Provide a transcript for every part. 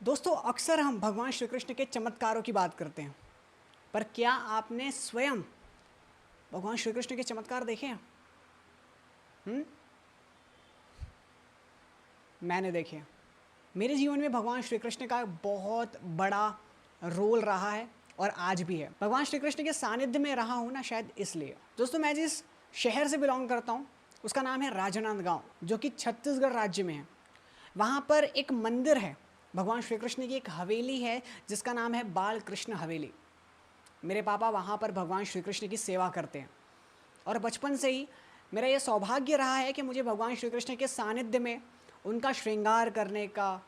दोस्तों अक्सर हम भगवान श्री कृष्ण के चमत्कारों की बात करते हैं, पर क्या आपने स्वयं भगवान श्री कृष्ण के चमत्कार देखे हैं? मैंने देखे हैं। मेरे जीवन में भगवान श्री कृष्ण का बहुत बड़ा रोल रहा है और आज भी है। भगवान श्री कृष्ण के सानिध्य में रहा हूँ ना, शायद इसलिए। दोस्तों मैं जिस शहर से बिलोंग करता हूँ उसका नाम है राजनांदगांव, जो कि छत्तीसगढ़ राज्य में है। वहाँ पर एक मंदिर है, भगवान श्री कृष्ण की एक हवेली है जिसका नाम है बाल कृष्ण हवेली। मेरे पापा वहाँ पर भगवान श्री कृष्ण की सेवा करते हैं और बचपन से ही मेरा ये सौभाग्य रहा है कि मुझे भगवान श्री कृष्ण के सानिध्य में उनका श्रृंगार करने का,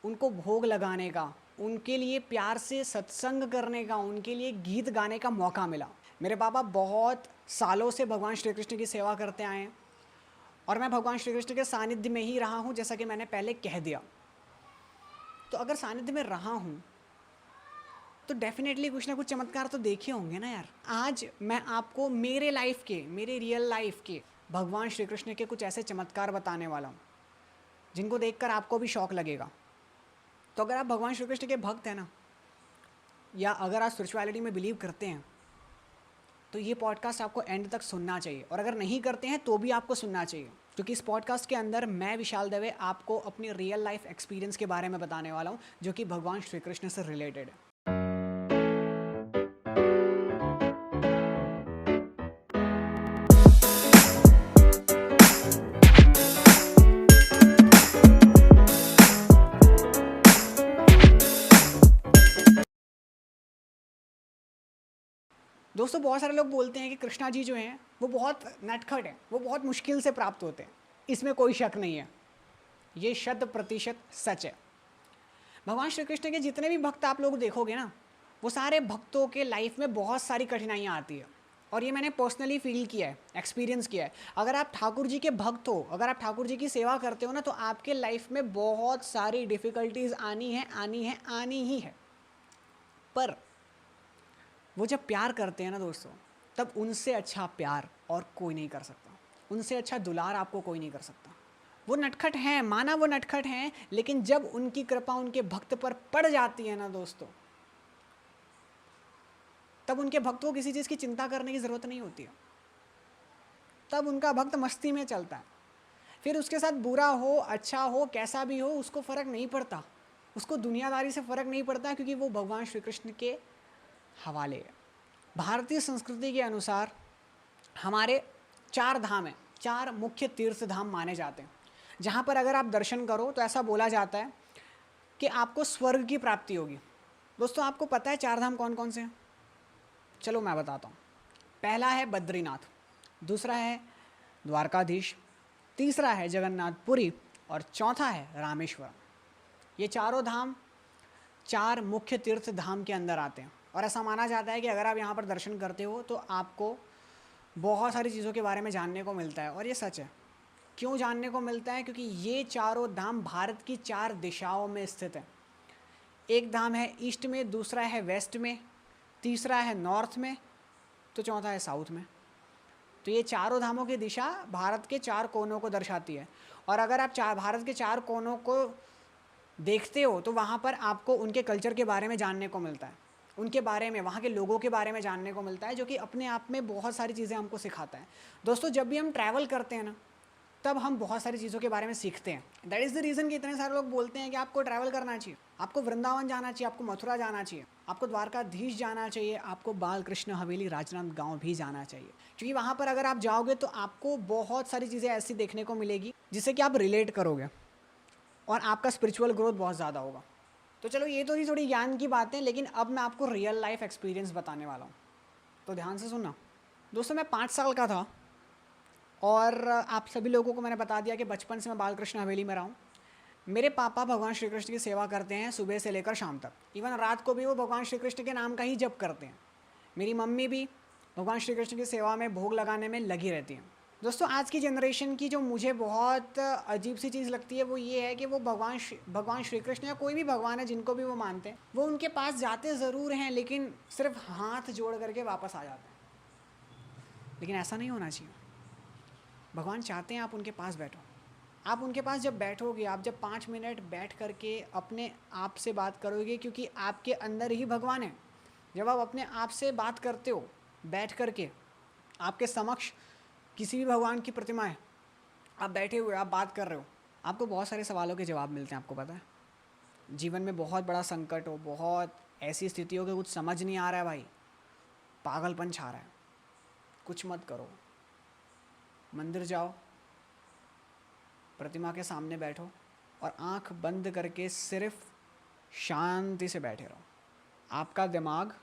उनको भोग लगाने का, उनके लिए प्यार से सत्संग करने का, उनके लिए गीत गाने का मौका मिला। मेरे पापा बहुत सालों से भगवान श्री कृष्ण की सेवा करते आए हैं और मैं भगवान श्री कृष्ण के सानिध्य में ही रहा हूँ, जैसा कि मैंने पहले कह दिया। तो अगर सानिध्य में रहा हूँ तो डेफिनेटली कुछ ना कुछ चमत्कार तो देखे होंगे ना यार। आज मैं आपको मेरे लाइफ के, मेरे रियल लाइफ के भगवान श्री कृष्ण के कुछ ऐसे चमत्कार बताने वाला हूँ जिनको देखकर आपको भी शौक लगेगा। तो अगर आप भगवान श्री कृष्ण के भक्त हैं ना, या अगर आप स्पिरिचुअलिटी में बिलीव करते हैं, तो ये पॉडकास्ट आपको एंड तक सुनना चाहिए। और अगर नहीं करते हैं तो भी आपको सुनना चाहिए, क्योंकि इस पॉडकास्ट के अंदर मैं विशाल दवे आपको अपनी रियल लाइफ एक्सपीरियंस के बारे में बताने वाला हूँ, जो कि भगवान श्री कृष्ण से रिलेटेड है। दोस्तों बहुत सारे लोग बोलते हैं कि कृष्णा जी जो हैं वो बहुत नटखट हैं, वो बहुत मुश्किल से प्राप्त होते हैं। इसमें कोई शक नहीं है, ये 100% सच है। भगवान श्री कृष्ण के जितने भी भक्त आप लोग देखोगे ना, वो सारे भक्तों के लाइफ में बहुत सारी कठिनाइयाँ आती है और ये मैंने पर्सनली फील किया है, एक्सपीरियंस किया है। अगर आप ठाकुर जी के भक्त हो, अगर आप ठाकुर जी की सेवा करते हो ना, तो आपके लाइफ में बहुत सारी डिफ़िकल्टीज आनी है, आनी है, आनी ही है। पर वो जब प्यार करते हैं ना दोस्तों, तब उनसे अच्छा प्यार और कोई नहीं कर सकता, उनसे अच्छा दुलार आपको कोई नहीं कर सकता। वो नटखट हैं, माना वो नटखट हैं, लेकिन जब उनकी कृपा उनके भक्त पर पड़ जाती है ना दोस्तों, तब उनके भक्त को किसी चीज़ की चिंता करने की ज़रूरत नहीं होती है। तब उनका भक्त मस्ती में चलता है। फिर उसके साथ बुरा हो, अच्छा हो, कैसा भी हो, उसको फ़र्क नहीं पड़ता, उसको दुनियादारी से फ़र्क नहीं पड़ता, क्योंकि वो भगवान श्री कृष्ण के हवाले है। भारतीय संस्कृति के अनुसार हमारे 4 धाम हैं, 4 मुख्य तीर्थ धाम माने जाते हैं, जहाँ पर अगर आप दर्शन करो तो ऐसा बोला जाता है कि आपको स्वर्ग की प्राप्ति होगी। दोस्तों आपको पता है 4 धाम कौन कौन से हैं? चलो मैं बताता हूँ। पहला है बद्रीनाथ, दूसरा है द्वारकाधीश, तीसरा है जगन्नाथपुरी और चौथा है रामेश्वरम। ये चारों धाम 4 मुख्य तीर्थ धाम के अंदर आते हैं और ऐसा माना जाता है कि अगर आप यहाँ पर दर्शन करते हो तो आपको बहुत सारी चीज़ों के बारे में जानने को मिलता है। और ये सच है। क्यों जानने को मिलता है? क्योंकि ये चारों धाम भारत की 4 दिशाओं में स्थित है। एक धाम है ईस्ट में, दूसरा है वेस्ट में, तीसरा है नॉर्थ में, तो चौथा है साउथ में। तो ये चारों धामों की दिशा भारत के 4 कोनों को दर्शाती है। और अगर आप भारत के 4 कोनों को देखते हो तो वहाँ पर आपको उनके कल्चर के बारे में जानने को मिलता है, उनके बारे में, वहाँ के लोगों के बारे में जानने को मिलता है, जो कि अपने आप में बहुत सारी चीज़ें हमको सिखाता है। दोस्तों जब भी हम ट्रैवल करते हैं ना, तब हम बहुत सारी चीज़ों के बारे में सीखते हैं। दैट इज़ द रीज़न कि इतने सारे लोग बोलते हैं कि आपको ट्रैवल करना चाहिए, आपको वृंदावन जाना चाहिए, आपको मथुरा जाना चाहिए, आपको द्वारकाधीश जाना चाहिए, आपको बाल कृष्ण हवेली राजनांदगांव भी जाना चाहिए। क्योंकि वहाँ पर अगर आप जाओगे तो आपको बहुत सारी चीज़ें ऐसी देखने को मिलेगी जिससे कि आप रिलेट करोगे और आपका स्पिरिचुअल ग्रोथ बहुत ज़्यादा होगा। तो चलो ये तो थोड़ी ज्ञान की बातें, लेकिन अब मैं आपको रियल लाइफ एक्सपीरियंस बताने वाला हूँ, तो ध्यान से सुनना। दोस्तों मैं 5 साल का था और आप सभी लोगों को मैंने बता दिया कि बचपन से मैं बालकृष्ण हवेली में रहा हूँ। मेरे पापा भगवान श्री कृष्ण की सेवा करते हैं सुबह से लेकर शाम तक, इवन रात को भी वो भगवान श्री कृष्ण के नाम का ही जप करते हैं। मेरी मम्मी भी भगवान श्री कृष्ण की सेवा में भोग लगाने में लगी रहती हैं। दोस्तों आज की जनरेशन की जो मुझे बहुत अजीब सी चीज़ लगती है वो ये है कि वो भगवान श्री कृष्ण या कोई भी भगवान है जिनको भी वो मानते हैं, वो उनके पास जाते ज़रूर हैं, लेकिन सिर्फ हाथ जोड़ करके वापस आ जाते हैं। लेकिन ऐसा नहीं होना चाहिए। भगवान चाहते हैं आप उनके पास बैठो, आप उनके पास जब बैठोगे, आप जब 5 मिनट बैठ करके अपने आप से बात करोगे, क्योंकि आपके अंदर ही भगवान है। जब आप अपने आप से बात करते हो बैठ करके, आपके समक्ष किसी भी भगवान की प्रतिमा है, आप बैठे हुए आप बात कर रहे हो, आपको बहुत सारे सवालों के जवाब मिलते हैं। आपको पता है, जीवन में बहुत बड़ा संकट हो, बहुत ऐसी स्थिति हो कि कुछ समझ नहीं आ रहा है भाई, पागलपन छा रहा है, कुछ मत करो, मंदिर जाओ, प्रतिमा के सामने बैठो और आंख बंद करके सिर्फ शांति से बैठे रहो। आपका दिमाग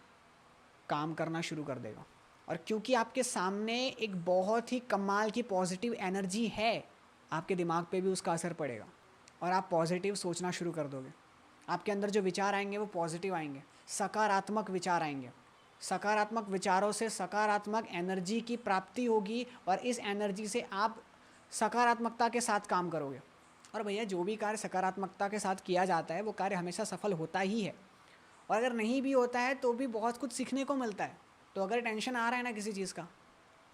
काम करना शुरू कर देगा, और क्योंकि आपके सामने एक बहुत ही कमाल की पॉजिटिव एनर्जी है, आपके दिमाग पे भी उसका असर पड़ेगा और आप पॉजिटिव सोचना शुरू कर दोगे। आपके अंदर जो विचार आएंगे वो पॉजिटिव आएंगे, सकारात्मक विचार आएंगे। सकारात्मक विचारों से सकारात्मक एनर्जी की प्राप्ति होगी और इस एनर्जी से आप सकारात्मकता के साथ काम करोगे। और भैया, जो भी कार्य सकारात्मकता के साथ किया जाता है वो कार्य हमेशा सफल होता ही है, और अगर नहीं भी होता है तो भी बहुत कुछ सीखने को मिलता है। तो अगर टेंशन आ रहा है ना किसी चीज़ का,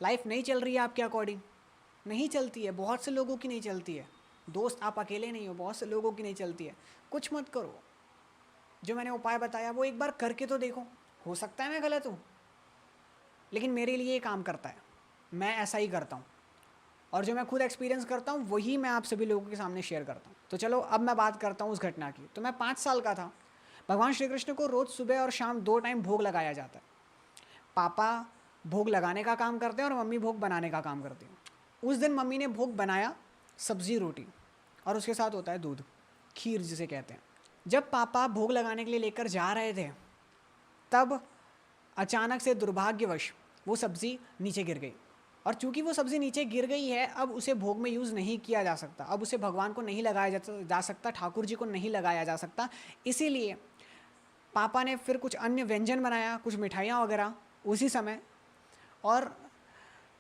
लाइफ नहीं चल रही है आपके अकॉर्डिंग, नहीं चलती है, बहुत से लोगों की नहीं चलती है, दोस्त आप अकेले नहीं हो, बहुत से लोगों की नहीं चलती है, कुछ मत करो। जो मैंने उपाय बताया वो एक बार करके तो देखो, हो सकता है मैं गलत हूँ, लेकिन मेरे लिए ये काम करता है, मैं ऐसा ही करता हूँ, और जो मैं खुद एक्सपीरियंस करता हूँ वही मैं आप सभी लोगों के सामने शेयर करता हूँ। तो चलो अब मैं बात करता हूँ उस घटना की। तो मैं 5 साल का था। भगवान श्री कृष्ण को रोज़ सुबह और शाम 2 टाइम भोग लगाया जाता है। पापा भोग लगाने का काम करते हैं और मम्मी भोग बनाने का काम करती हैं। उस दिन मम्मी ने भोग बनाया, सब्ज़ी रोटी, और उसके साथ होता है दूध, खीर जिसे कहते हैं। जब पापा भोग लगाने के लिए लेकर जा रहे थे, तब अचानक से दुर्भाग्यवश वो सब्ज़ी नीचे गिर गई, और चूंकि वो सब्ज़ी नीचे गिर गई है, अब उसे भोग में यूज़ नहीं किया जा सकता, अब उसे भगवान को नहीं लगाया जा सकता, ठाकुर जी को नहीं लगाया जा सकता। इसीलिए पापा ने फिर कुछ अन्य व्यंजन बनाया, कुछ मिठाइयाँ वगैरह उसी समय, और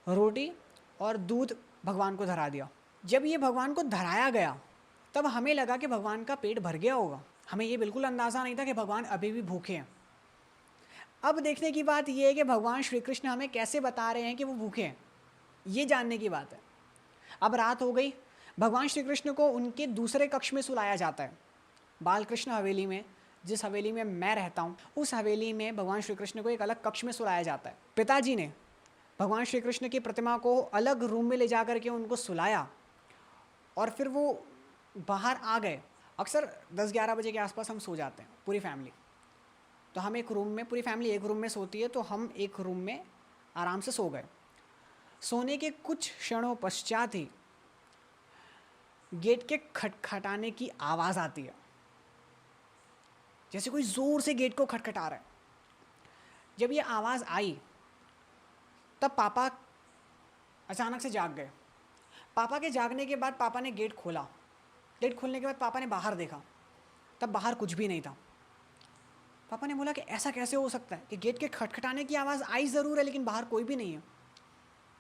रोटी और दूध भगवान को धरा दिया। जब ये भगवान को धराया गया तब हमें लगा कि भगवान का पेट भर गया होगा, हमें ये बिल्कुल अंदाज़ा नहीं था कि भगवान अभी भी भूखे हैं। अब देखने की बात यह है कि भगवान श्री कृष्ण हमें कैसे बता रहे हैं कि वो भूखे हैं, ये जानने की बात है। अब रात हो गई, भगवान श्री कृष्ण को उनके दूसरे कक्ष में सुलाया जाता है। बाल कृष्ण हवेली में, जिस हवेली में मैं रहता हूँ, उस हवेली में भगवान श्री कृष्ण को एक अलग कक्ष में सुलाया जाता है। पिताजी ने भगवान श्री कृष्ण की प्रतिमा को अलग रूम में ले जा कर के उनको सुलाया, और फिर वो बाहर आ गए। अक्सर 10-11 बजे के आसपास हम सो जाते हैं पूरी फैमिली, तो हम एक रूम में, पूरी फैमिली एक रूम में सोती है, तो हम एक रूम में आराम से सो गए। सोने के कुछ क्षणों पश्चात ही गेट के खटखटाने की आवाज़ आती है, जैसे कोई ज़ोर से गेट को खटखटा रहा है। जब ये आवाज़ आई तब पापा अचानक से जाग गए। पापा के जागने के बाद पापा ने गेट खोला। गेट खोलने के बाद पापा ने बाहर देखा, तब बाहर कुछ भी नहीं था। पापा ने बोला कि ऐसा कैसे हो सकता है कि गेट के खटखटाने की आवाज़ आई ज़रूर है लेकिन बाहर कोई भी नहीं है।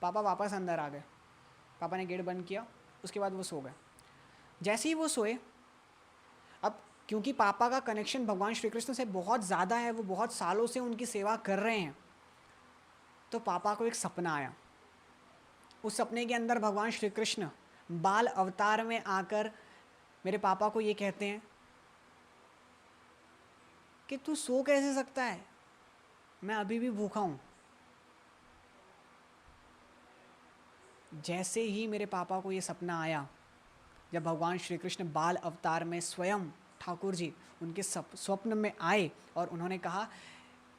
पापा वापस अंदर आ गए, पापा ने गेट बंद किया, उसके बाद वो सो गए। जैसे ही वो सोए, अब क्योंकि पापा का कनेक्शन भगवान श्री कृष्ण से बहुत ज़्यादा है, वो बहुत सालों से उनकी सेवा कर रहे हैं, तो पापा को एक सपना आया। उस सपने के अंदर भगवान श्री कृष्ण बाल अवतार में आकर मेरे पापा को ये कहते हैं कि तू सो कैसे सकता है, मैं अभी भी भूखा हूँ। जैसे ही मेरे पापा को ये सपना आया, जब भगवान श्री कृष्ण बाल अवतार में स्वयं ठाकुर जी उनके स्वप्न में आए और उन्होंने कहा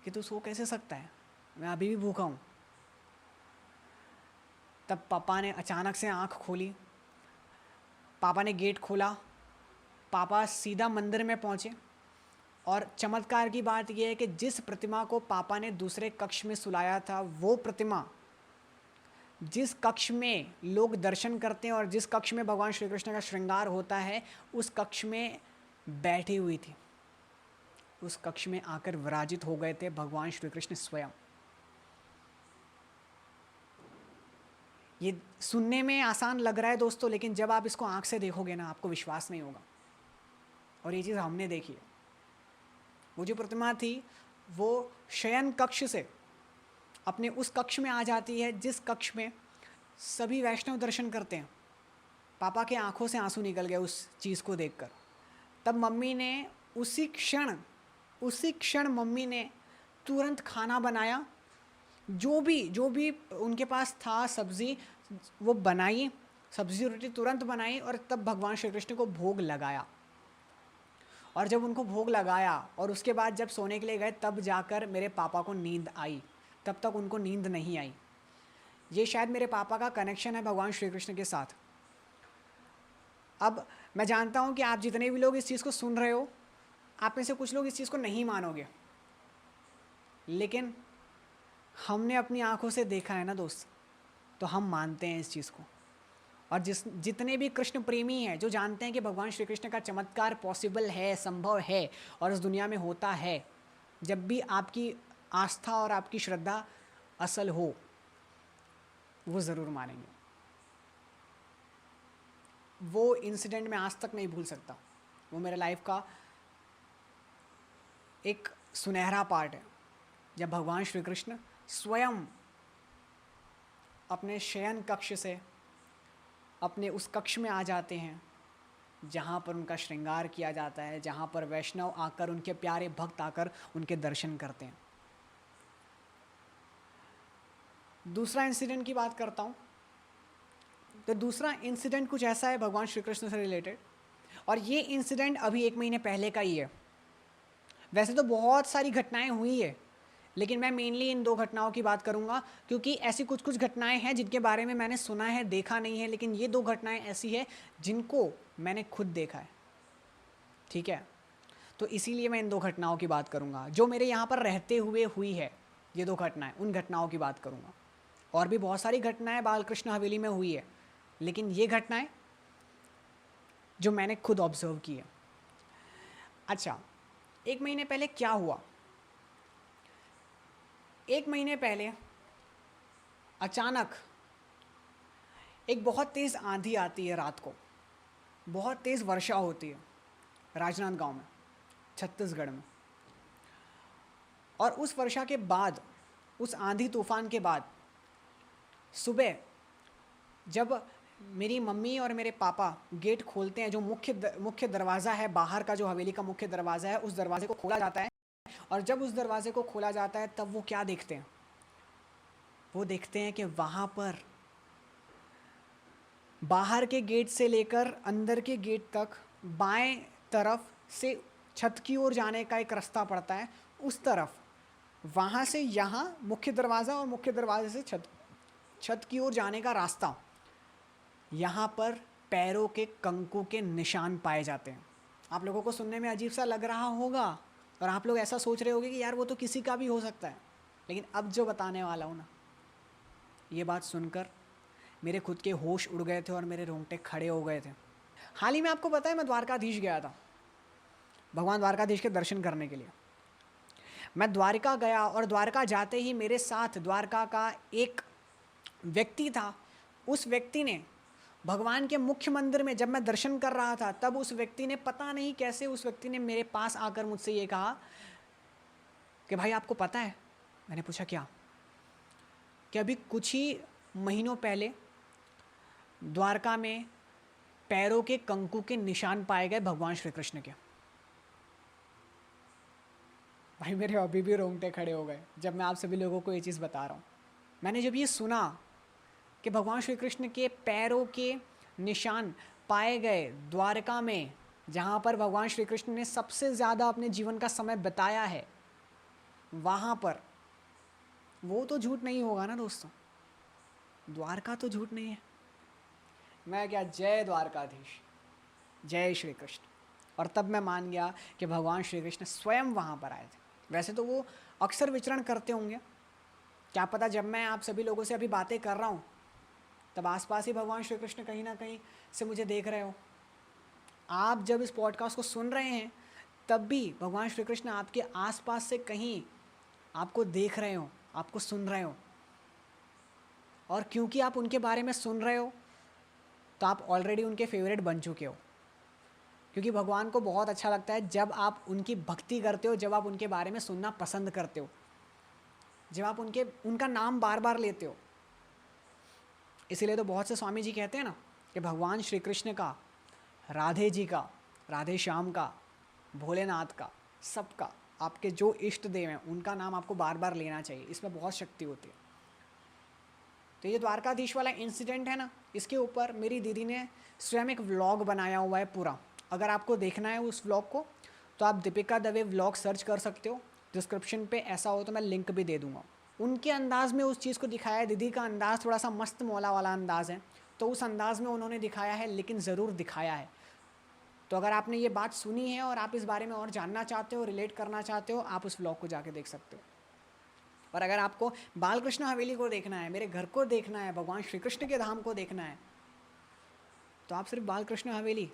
कि तू सो कैसे सकता है, मैं अभी भी भूखा हूँ, तब पापा ने अचानक से आँख खोली। पापा ने गेट खोला, पापा सीधा मंदिर में पहुँचे, और चमत्कार की बात यह है कि जिस प्रतिमा को पापा ने दूसरे कक्ष में सुलाया था, वो प्रतिमा जिस कक्ष में लोग दर्शन करते हैं और जिस कक्ष में भगवान श्री कृष्ण का श्रृंगार होता है, उस कक्ष में बैठी हुई थी। उस कक्ष में आकर विराजित हो गए थे भगवान श्री कृष्ण स्वयं। ये सुनने में आसान लग रहा है दोस्तों, लेकिन जब आप इसको आंख से देखोगे ना, आपको विश्वास नहीं होगा। और ये चीज़ हमने देखी है। वो जो प्रतिमा थी वो शयन कक्ष से अपने उस कक्ष में आ जाती है जिस कक्ष में सभी वैष्णव दर्शन करते हैं। पापा के आंखों से आंसू निकल गए उस चीज़ को देखकर। तब मम्मी ने उसी क्षण मम्मी ने तुरंत खाना बनाया, जो भी उनके पास था सब्ज़ी वो बनाई, सब्ज़ी रोटी तुरंत बनाई और तब भगवान श्री कृष्ण को भोग लगाया। और जब उनको भोग लगाया और उसके बाद जब सोने के लिए गए तब जाकर मेरे पापा को नींद आई, तब तक उनको नींद नहीं आई। ये शायद मेरे पापा का कनेक्शन है भगवान श्री कृष्ण के साथ। अब मैं जानता हूँ कि आप जितने भी लोग इस चीज़ को सुन रहे हो, आप में से कुछ लोग इस चीज़ को नहीं मानोगे, लेकिन हमने अपनी आंखों से देखा है ना दोस्त, तो हम मानते हैं इस चीज़ को। और जितने भी कृष्ण प्रेमी हैं जो जानते हैं कि भगवान श्री कृष्ण का चमत्कार पॉसिबल है, संभव है और इस दुनिया में होता है, जब भी आपकी आस्था और आपकी श्रद्धा असल हो, वो ज़रूर मानेंगे। वो इंसिडेंट मैं आज तक नहीं भूल सकता। वो मेरे लाइफ का एक सुनहरा पार्ट है, जब भगवान श्री कृष्ण स्वयं अपने शयन कक्ष से अपने उस कक्ष में आ जाते हैं जहाँ पर उनका श्रृंगार किया जाता है, जहाँ पर वैष्णव आकर, उनके प्यारे भक्त आकर उनके दर्शन करते हैं। दूसरा इंसिडेंट की बात करता हूँ, तो दूसरा इंसिडेंट कुछ ऐसा है भगवान श्री कृष्ण से रिलेटेड, और ये इंसिडेंट अभी 1 महीने पहले का ही है। वैसे तो बहुत सारी घटनाएं हुई है, लेकिन मैं मेनली इन 2 घटनाओं की बात करूंगा, क्योंकि ऐसी कुछ कुछ घटनाएं हैं जिनके बारे में मैंने सुना है, देखा नहीं है, लेकिन ये 2 घटनाएं ऐसी है जिनको मैंने खुद देखा है। ठीक है, तो इसीलिए मैं इन 2 घटनाओं की बात करूंगा जो मेरे यहाँ पर रहते हुए हुई है। ये 2 घटनाएं, उन घटनाओं की बात करूंगा। और भी बहुत सारी घटनाएं बालकृष्ण हवेली में हुई है, लेकिन ये घटनाएं जो मैंने खुद ऑब्जर्व की है। अच्छा, 1 महीने पहले क्या हुआ? 1 महीने पहले अचानक एक बहुत तेज़ आंधी आती है रात को, बहुत तेज़ वर्षा होती है राजनांदगांव में, छत्तीसगढ़ में। और उस वर्षा के बाद, उस आंधी तूफान के बाद सुबह जब मेरी मम्मी और मेरे पापा गेट खोलते हैं, जो मुख्य दरवाज़ा है बाहर का, जो हवेली का मुख्य दरवाज़ा है, उस दरवाजे को खोला जाता है। और जब उस दरवाजे को खोला जाता है तब वो क्या देखते हैं? वो देखते हैं कि वहाँ पर बाहर के गेट से लेकर अंदर के गेट तक बाएं तरफ से छत की ओर जाने का एक रास्ता पड़ता है, उस तरफ, वहाँ से यहाँ मुख्य दरवाज़ा और मुख्य दरवाजे से छत की ओर जाने का रास्ता, यहाँ पर पैरों के कंकु के निशान पाए जाते हैं। आप लोगों को सुनने में अजीब सा लग रहा होगा और आप लोग ऐसा सोच रहे होंगे कि यार वो तो किसी का भी हो सकता है, लेकिन अब जो बताने वाला हूँ ना, ये बात सुनकर मेरे खुद के होश उड़ गए थे और मेरे रोंगटे खड़े हो गए थे। हाल ही में आपको पता है मैं द्वारकाधीश गया था, भगवान द्वारकाधीश के दर्शन करने के लिए। मैं द्वारका गया और द्वारका जाते ही मेरे साथ द्वारका का एक व्यक्ति था। उस व्यक्ति ने भगवान के मुख्य मंदिर में जब मैं दर्शन कर रहा था, तब उस व्यक्ति ने, पता नहीं कैसे, उस व्यक्ति ने मेरे पास आकर मुझसे ये कहा कि भाई आपको पता है? मैंने पूछा क्या? कि अभी कुछ ही महीनों पहले द्वारका में पैरों के कंकु के निशान पाए गए भगवान श्री कृष्ण के। भाई मेरे अभी भी रोंगटे खड़े हो गए जब मैं आप सभी लोगों को ये चीज़ बता रहा हूँ। मैंने जब ये सुना कि भगवान श्री कृष्ण के पैरों के निशान पाए गए द्वारका में, जहाँ पर भगवान श्री कृष्ण ने सबसे ज़्यादा अपने जीवन का समय बिताया है, वहाँ पर, वो तो झूठ नहीं होगा ना दोस्तों, द्वारका तो झूठ नहीं है। मैं क्या, जय द्वारकाधीश, जय श्री कृष्ण। और तब मैं मान गया कि भगवान श्री कृष्ण स्वयं वहाँ पर आए थे। वैसे तो वो अक्सर विचरण करते होंगे, क्या पता जब मैं आप सभी लोगों से अभी बातें कर रहा हूँ तब आसपास ही भगवान श्री कृष्ण कहीं ना कहीं से मुझे देख रहे हो। आप जब इस पॉडकास्ट को सुन रहे हैं तब भी भगवान श्री कृष्ण आपके आसपास से कहीं आपको देख रहे हो, आपको सुन रहे हो। और क्योंकि आप उनके बारे में सुन रहे हो तो आप ऑलरेडी उनके फेवरेट बन चुके हो, क्योंकि भगवान को बहुत अच्छा लगता है जब आप उनकी भक्ति करते हो, जब आप उनके बारे में सुनना पसंद करते हो, जब आप उनका नाम बार बार लेते हो। इसीलिए तो बहुत से स्वामी जी कहते हैं ना कि भगवान श्री कृष्ण का, राधे जी का, राधे श्याम का, भोलेनाथ का, सबका, आपके जो इष्ट देव हैं उनका नाम आपको बार बार लेना चाहिए। इसमें बहुत शक्ति होती है। तो ये द्वारकाधीश वाला इंसिडेंट है ना, इसके ऊपर मेरी दीदी ने स्वयं एक व्लॉग बनाया हुआ है पूरा। अगर आपको देखना है उस व्लॉग को तो आप दीपिका दवे व्लॉग सर्च कर सकते हो, डिस्क्रिप्शन पे ऐसा हो तो मैं लिंक भी दे दूँगा। उनके अंदाज में उस चीज़ को दिखाया है। दीदी का अंदाज़ थोड़ा सा मस्त मौला वाला अंदाज़ है, तो उस अंदाज़ में उन्होंने दिखाया है, लेकिन ज़रूर दिखाया है। तो अगर आपने ये बात सुनी है और आप इस बारे में और जानना चाहते हो, रिलेट करना चाहते हो, आप उस व्लॉग को जाके देख सकते हो। और अगर आपको बालकृष्ण हवेली को देखना है, मेरे घर को देखना है, भगवान श्री कृष्ण के धाम को देखना है, तो आप सिर्फ बालकृष्ण हवेली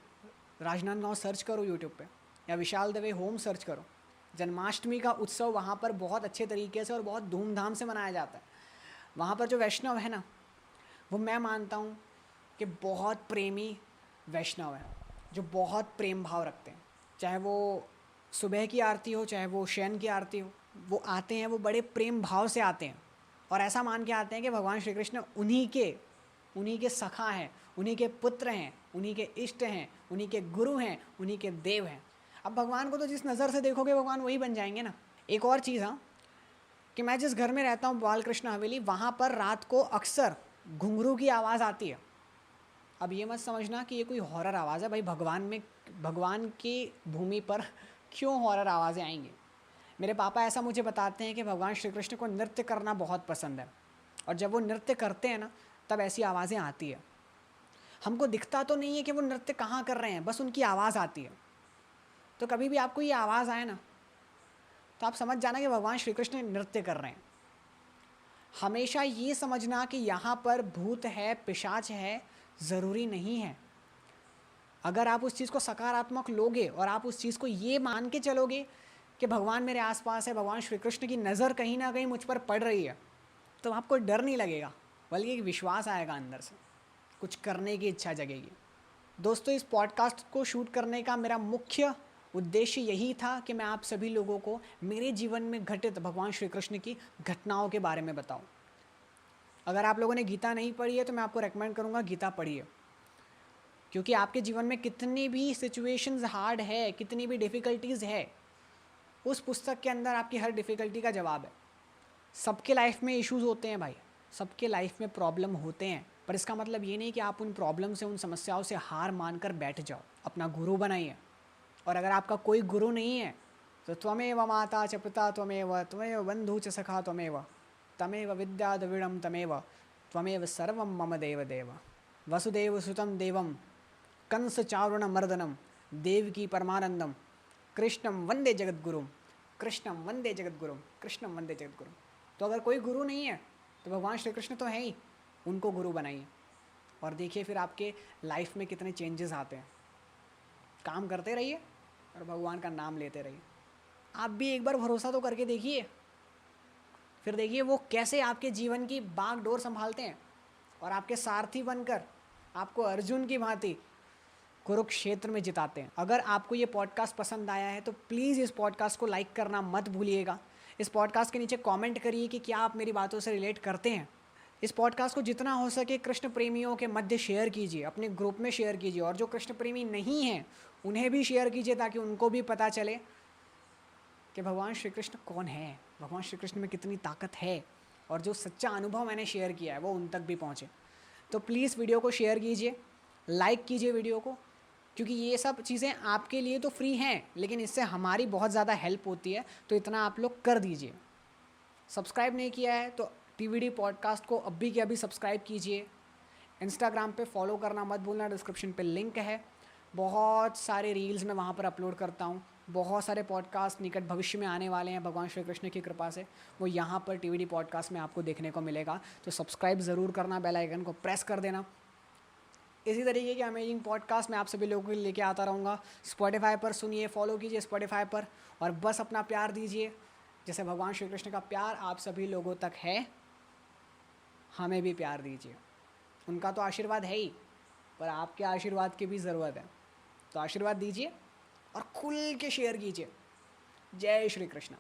राजनांदगांव सर्च करो यूट्यूब पे, या विशाल दवे होम सर्च करो। जन्माष्टमी का उत्सव वहाँ पर बहुत अच्छे तरीके से और बहुत धूमधाम से मनाया जाता है। वहाँ पर जो वैष्णव है ना, वो मैं मानता हूँ कि बहुत प्रेमी वैष्णव है, जो बहुत प्रेम भाव रखते हैं। चाहे वो सुबह की आरती हो, चाहे वो शयन की आरती हो, वो आते हैं, वो बड़े प्रेम भाव से आते हैं और ऐसा मान के आते हैं कि भगवान श्री कृष्ण उन्हीं के सखा हैं, उन्हीं के पुत्र हैं, उन्हीं के इष्ट हैं, उन्हीं के गुरु हैं, उन्हीं के देव हैं। अब भगवान को तो जिस नज़र से देखोगे भगवान वही बन जाएंगे ना। एक और चीज़ हाँ, कि मैं जिस घर में रहता हूँ बालकृष्ण हवेली, वहाँ पर रात को अक्सर घुंघरू की आवाज़ आती है। अब ये मत समझना कि ये कोई हॉरर आवाज़ है भाई, भगवान की भूमि पर क्यों हॉरर आवाज़ें आएंगी। मेरे पापा ऐसा मुझे बताते हैं कि भगवान श्री कृष्ण को नृत्य करना बहुत पसंद है, और जब वो नृत्य करते हैं ना तब ऐसी आवाज़ें आती है। हमको दिखता तो नहीं है कि वो नृत्य कहाँ कर रहे हैं, बस उनकी आवाज़ आती है। तो कभी भी आपको ये आवाज़ आए ना तो आप समझ जाना कि भगवान श्री कृष्ण नृत्य कर रहे हैं। हमेशा ये समझना कि यहाँ पर भूत है, पिशाच है, ज़रूरी नहीं है। अगर आप उस चीज़ को सकारात्मक लोगे और आप उस चीज़ को ये मान के चलोगे कि भगवान मेरे आसपास है, भगवान श्री कृष्ण की नज़र कहीं ना कहीं मुझ पर पड़ रही है, तो आपको डर नहीं लगेगा, बल्कि एक विश्वास आएगा अंदर से, कुछ करने की इच्छा जगेगी। दोस्तों, इस पॉडकास्ट को शूट करने का मेरा मुख्य उद्देश्य यही था कि मैं आप सभी लोगों को मेरे जीवन में घटित भगवान श्री कृष्ण की घटनाओं के बारे में बताऊं। अगर आप लोगों ने गीता नहीं पढ़ी है तो मैं आपको रेकमेंड करूंगा गीता पढ़िए, क्योंकि आपके जीवन में कितनी भी सिचुएशंस हार्ड है, कितनी भी डिफ़िकल्टीज़ है, उस पुस्तक के अंदर आपकी हर डिफ़िकल्टी का जवाब है। सबके लाइफ में इश्यूज़ होते हैं भाई, सबके लाइफ में प्रॉब्लम होते हैं, पर इसका मतलब ये नहीं कि आप उन प्रॉब्लम से, उन समस्याओं से हार मानकर बैठ जाओ। अपना गुरु बनाइए। और अगर आपका कोई गुरु नहीं है तो त्वमेव माता च पिता त्वमेव बंधु च सखा तमेव विद्या द्रविड़म त्वमेव सर्वं मम देव देव। वसुदेव सुतं देवं कंस चारुण मर्दनम देवकी परमानंदम कृष्णम वंदे जगद्गुरुम कृष्णम वंदे जगद्गुरुम कृष्णम वंदे जगद्गुरुम। तो अगर कोई गुरु नहीं है तो भगवान श्री कृष्ण तो है ही, उनको गुरु बनाइए और देखिए फिर आपके लाइफ में कितने चेंजेस आते हैं। काम करते रहिए और भगवान का नाम लेते रहिए। आप भी एक बार भरोसा तो करके देखिए, फिर देखिए वो कैसे आपके जीवन की बागडोर संभालते हैं और आपके सारथी बनकर आपको अर्जुन की भांति कुरुक्षेत्र में जिताते हैं। अगर आपको ये पॉडकास्ट पसंद आया है तो प्लीज़ इस पॉडकास्ट को लाइक करना मत भूलिएगा। इस पॉडकास्ट के नीचे कमेंट करिए कि क्या आप मेरी बातों से रिलेट करते हैं। इस पॉडकास्ट को जितना हो सके कृष्ण प्रेमियों के मध्य शेयर कीजिए, अपने ग्रुप में शेयर कीजिए, और जो कृष्ण प्रेमी नहीं हैं उन्हें भी शेयर कीजिए ताकि उनको भी पता चले कि भगवान श्री कृष्ण कौन है, भगवान श्री कृष्ण में कितनी ताकत है, और जो सच्चा अनुभव मैंने शेयर किया है वो उन तक भी पहुँचे। तो प्लीज़ वीडियो को शेयर कीजिए, लाइक कीजिए वीडियो को, क्योंकि ये सब चीज़ें आपके लिए तो फ्री हैं लेकिन इससे हमारी बहुत ज़्यादा हेल्प होती है, तो इतना आप लोग कर दीजिए। सब्सक्राइब नहीं किया है तो टीवीडी पॉडकास्ट को अभी के अभी सब्सक्राइब कीजिए। इंस्टाग्राम पे फॉलो करना मत भूलना, डिस्क्रिप्शन पे लिंक है। बहुत सारे रील्स मैं वहाँ पर अपलोड करता हूँ, बहुत सारे पॉडकास्ट निकट भविष्य में आने वाले हैं भगवान श्री कृष्ण की कृपा से, वो यहाँ पर टीवीडी पॉडकास्ट में आपको देखने को मिलेगा। तो सब्सक्राइब ज़रूर करना, बेल आइकन को प्रेस कर देना। इसी तरीके के अमेजिंग पॉडकास्ट मैं आप सभी लोगों के लिए लेके आता रहूँगा। स्पॉटिफाई पर सुनिए, फॉलो कीजिए स्पॉटिफाई पर, और बस अपना प्यार दीजिए जैसे भगवान श्री कृष्ण का प्यार आप सभी लोगों तक है, हमें भी प्यार दीजिए। उनका तो आशीर्वाद है ही, पर आपके आशीर्वाद की भी ज़रूरत है, तो आशीर्वाद दीजिए और खुल के शेयर कीजिए। जय श्री कृष्ण।